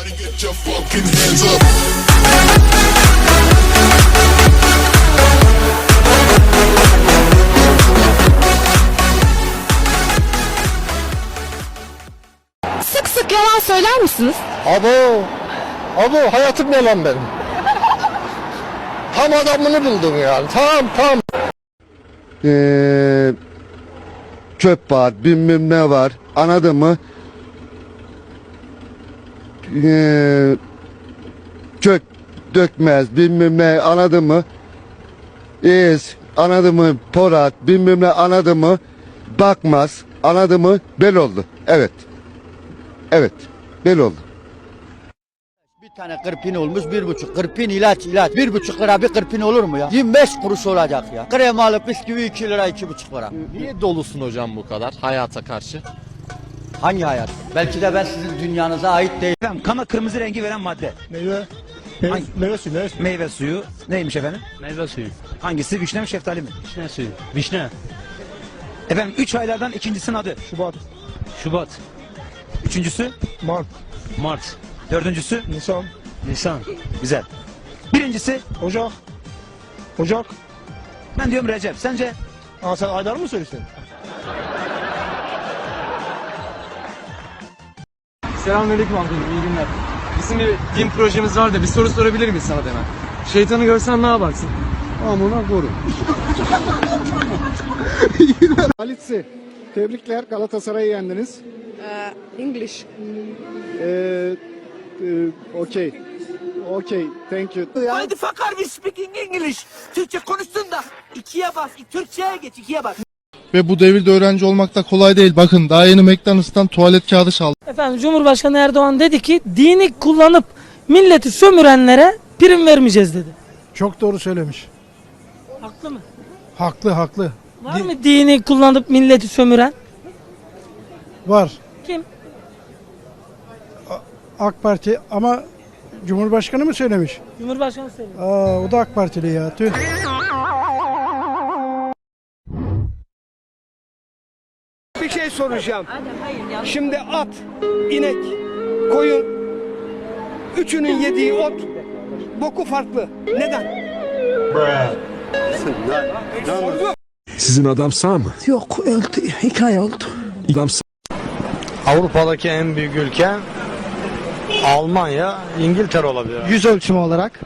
Sık sık yalan söyler misiniz? Abo hayatım yalan benim. Tam adamını buldum yani. Tam. Çöp var, bilmem ne var. Anladın mı? Çök dökmez, bilmem ne, anladın mı? Anladın mı? Porat, bilmem ne, anladın mı? Bakmaz, anladın mı? Bel oldu. Evet, bel oldu. Bir tane kırpin olmuş 1,5. Kırpin ilaç. 1,5 lira bir kırpin olur mu ya? 25 kuruş olacak ya. Kremalı bisküvi 2 lira 2,5 lira. Niye dolusun hocam bu kadar hayata karşı? Hangi hayat? Belki de ben sizin dünyanıza ait değilim. Efendim kana kırmızı rengi veren madde. Meyve suyu. Meyve suyu. Neymiş efendim? Meyve suyu. Hangisi? Vişne mi şeftali mi? Vişne suyu. Vişne. Efendim 3 aylardan ikincisinin adı. Şubat. Üçüncüsü? Mart. Dördüncüsü? Nisan. Güzel. Birincisi? Ocak. Ben diyorum Recep. Sence? Sen aylar mı söylüyorsun? Selamünaleyküm amcacığım, iyi günler. Bizim bir din projemiz var da bir soru sorabilir miyiz sana hemen? Şeytanı görsen ne yaparsın? Amına koru. Halitsi, tebrikler, Galatasaray'ı yendiniz. English. Okay, thank you. Why the fuck are we speaking English? Türkçe konuştun da ikiye bas, Türkçe'ye geç, ikiye bas. Ve bu devirde öğrenci olmak da kolay değil. Bakın daha yeni McDonald's'tan tuvalet kağıdı çaldım. Efendim Cumhurbaşkanı Erdoğan dedi ki dini kullanıp milleti sömürenlere prim vermeyeceğiz dedi. Çok doğru söylemiş. Haklı mı? Haklı. Var mı dini kullanıp milleti sömüren? Var. Kim? AK Parti ama Cumhurbaşkanı mı söylemiş? Cumhurbaşkanı söyledi. O da AK Partili ya. Tüh. Bir şey soracağım. Şimdi at, inek, koyun, üçünün yediği ot, boku farklı. Neden? Sizin adam sağ mı? Yok, öldü. 2 ay oldu. Adam sağ. Avrupa'daki en büyük ülke Almanya, İngiltere olabilir. Yüz ölçümü olarak.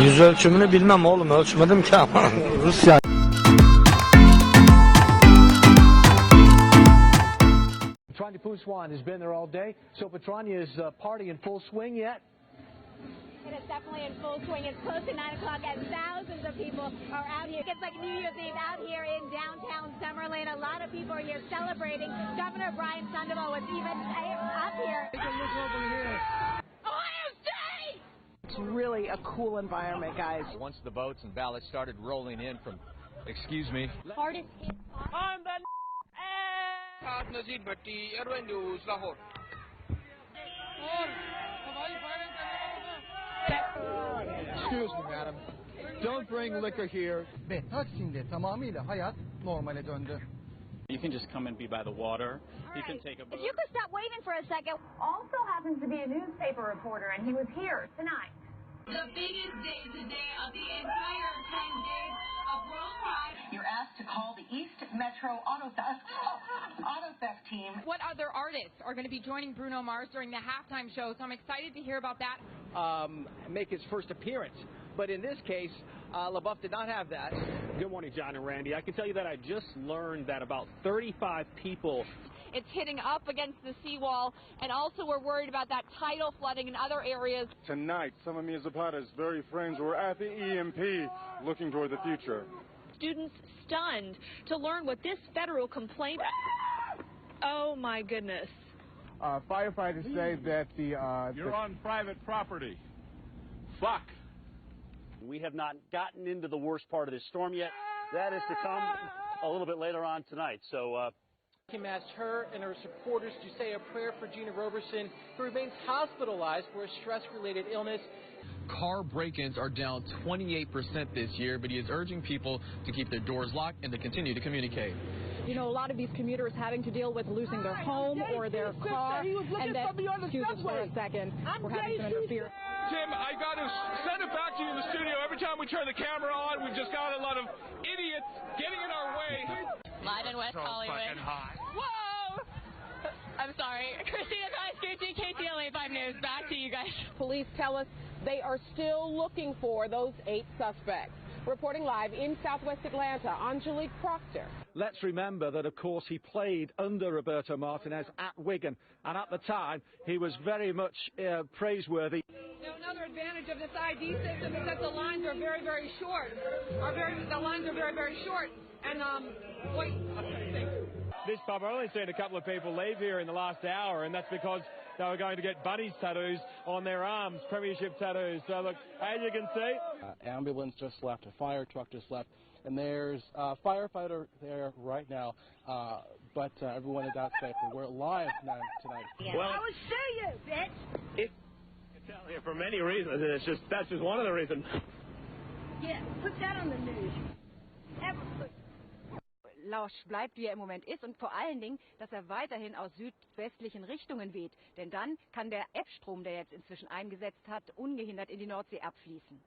Yüz ölçümünü bilmem oğlum, ölçmedim ki ama. Rusya. Petrania Pouswan has been there all day. So Petrania is party in full swing yet? It is definitely in full swing. It's close to 9 o'clock and thousands of people are out here. It's like New Year's Eve out here in downtown Summerlin. A lot of people are here celebrating. Governor Brian Sandoval was even up here. Take a look over here. Ohio State! It's really a cool environment, guys. Once the votes and ballots started rolling in from, excuse me. Hardest hit. On the Nazir Bhatti, Airway News, Lahore. Excuse me madam. Don't bring liquor here. Ve Taksim'de tamamıyla hayat normale döndü. You can just come and be by the water. You can take a If you could stop waiting for a second. Also happens to be a newspaper reporter and he was here tonight. The biggest day today of the entire 10 days of World Pride. You're asked to call the East Metro Auto Theft team. What other artists are going to be joining Bruno Mars during the halftime show? So I'm excited to hear about that. Make his first appearance. But in this case, LaBeouf did not have that. Good morning, John and Randy. I can tell you that I just learned that about 35 people. It's hitting up against the seawall, and also we're worried about that tidal flooding in other areas. Tonight, some of Mia Zapata's very friends were at the EMP looking toward the future. Students stunned to learn what this federal complaint... Oh my goodness. Firefighters say that You're on private property. Fuck. We have not gotten into the worst part of this storm yet. That is to come a little bit later on tonight. So, Kim asked her and her supporters to say a prayer for Gina Roberson, who remains hospitalized for a stress-related illness. Car break-ins are down 28% this year, but he is urging people to keep their doors locked and to continue to communicate. You know, a lot of these commuters having to deal with losing their home or their car. And then, excuse us for a second, we're having some interference. Tim, I got to send it back to you in the studio. Every time we turn the camera on, we've just got a lot of idiots getting in our way. Live in West Hollywood. Whoa! I'm sorry. Christina Kaiskouchi, KTLA 5 News. Back to you guys. Police tell us they are still looking for those 8 suspects. Reporting live in Southwest Atlanta, Angelique Proctor. Let's remember that, of course, he played under Roberto Martinez at Wigan, and at the time, he was very much praiseworthy. Now, another advantage of this ID system is that the lines are very, very short. The lines are very, very short. And, This pub, I've only seen a couple of people leave here in the last hour, and that's because they were going to get bunnies tattoos on their arms, premiership tattoos. So, look, as you can see, Ambulance just left, a fire truck just left, and there's a firefighter there right now, but everyone is out safely. We're live now tonight. Well, I will show you, bitch. I can tell you for many reasons, and that's just one of the reasons. Yeah, put that on the news. Lausch bleibt, wie er im Moment ist, und vor allen Dingen, dass er weiterhin aus südwestlichen Richtungen weht. Denn dann kann der Ebstrom, der jetzt inzwischen eingesetzt hat, ungehindert in die Nordsee abfließen.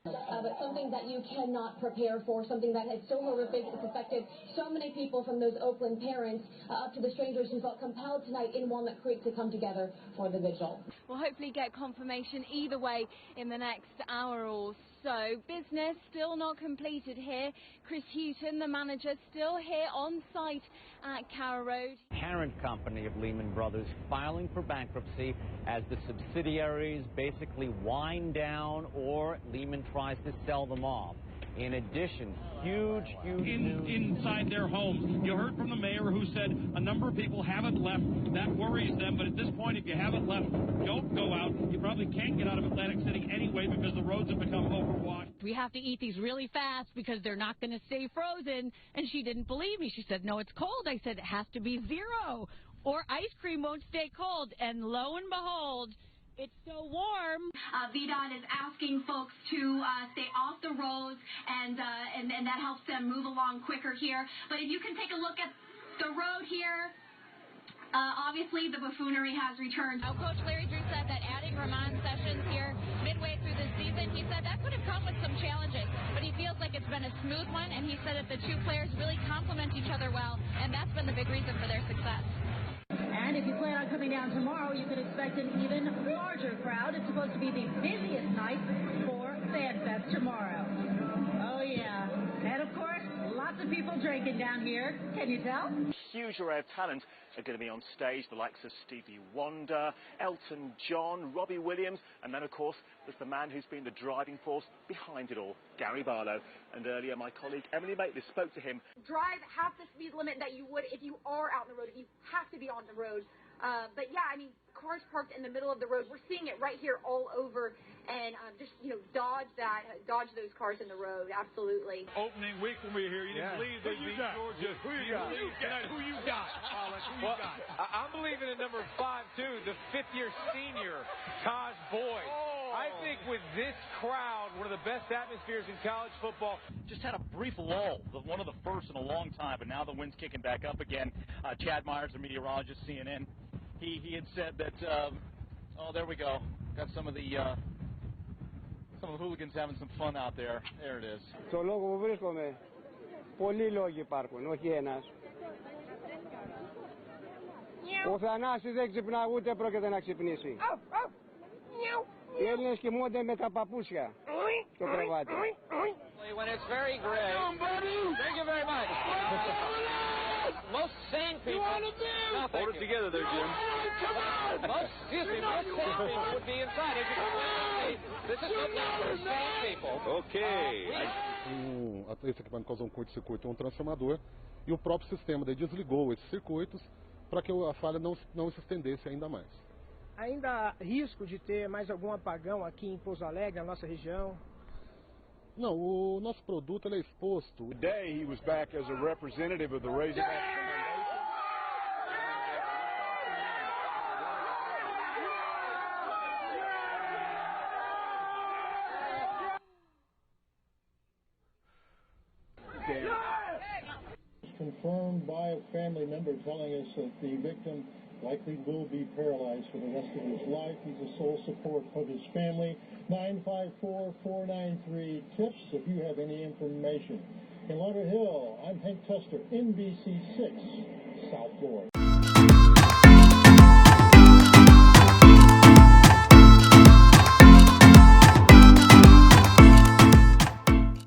But something that you cannot prepare for, something that is so horrific, it's affected so many people, from those Oakland parents up to the strangers who felt compelled tonight in Walnut Creek to come together for the vigil. We'll hopefully get confirmation either way in the next hour or so. Business still not completed here. Chris Houghton, the manager, still here on site at Carrow Road. Parent company of Lehman Brothers filing for bankruptcy as the subsidiaries basically wind down or Lehman tries to sell them off. In addition, huge news inside their homes. You heard from the mayor who said a number of people haven't left. That worries them, but at this point, if you haven't left, don't go out. You probably can't get out of Atlantic City anyway because the roads have become overwashed. We have to eat these really fast because they're not going to stay frozen. And she didn't believe me. She said, no, it's cold. I said, it has to be 0 or ice cream won't stay cold. And lo and behold, it's so warm. VDOT is asking folks to stay off the roads, and that helps them move along quicker here. But if you can take a look at the road here, obviously the buffoonery has returned. Coach Larry Drew said that adding Ramon Sessions here midway through the season, he said that could have come with some challenges, but he feels like it's been a smooth one, and he said that the two players really complement each other well, and that's been the big reason for their success. And if you plan on coming down tomorrow, you can expect an even larger crowd. It's supposed to be the busiest night for FanFest tomorrow. Oh, yeah. And, of course, lots of people drinking down here. Can you tell? Huge array of talent are going to be on stage, the likes of Stevie Wonder, Elton John, Robbie Williams, and then, of course, there's the man who's been the driving force behind it all, Gary Barlow. And earlier, my colleague Emily Maitlis spoke to him. Drive half the speed limit that you would if you are out on the road, if you have to be on the road. But yeah, I mean, cars parked in the middle of the road. We're seeing it right here all over, and just, you know, dodge those cars in the road. Absolutely. Opening week when we were here, you didn't believe they'd beat Georgia. Who you got? Who you got? I'm believing in number 5 too, the 5th-year senior, Taj Boyd. I think with this crowd, one of the best atmospheres in college football. Just had a brief lull, one of the first in a long time, but now the wind's kicking back up again. Chad Myers, the meteorologist, CNN, he had said that, there we go. Got some of the hooligans having some fun out there. There it is. Στο λόγο που βρίσκομαι, πολλοί λόγοι υπάρχουν, όχι ένας. Ο Θανάσης δεν ξυπνά, ούτε πρόκειται να ξυπνήσει. Οι Έλληνες κοιμούνται με τα παπούσια στο κρεβάτι. When it's very gray. Thank you very much. Most sane people. Hold it together there, Jim. Most sane people would be inside. As you can see, this is for sane people. Ok. Esse equipamento causou um curto-circuito, um transformador, e o próprio sistema daí desligou esses circuitos para que a falha não se estendesse ainda mais. Ainda há risco de ter mais algum apagão aqui em Pouso Alegre, na nossa região? Não, o nosso produto ele é exposto. Today he was back as a representative of the Razorback. confirmed by a family member telling us that the victim likely will be paralyzed for the rest of his life. He's the sole support of his family. 954-493-TIPS if you have any information. In Lauderhill, I'm Hank Tester, NBC6, South Florida.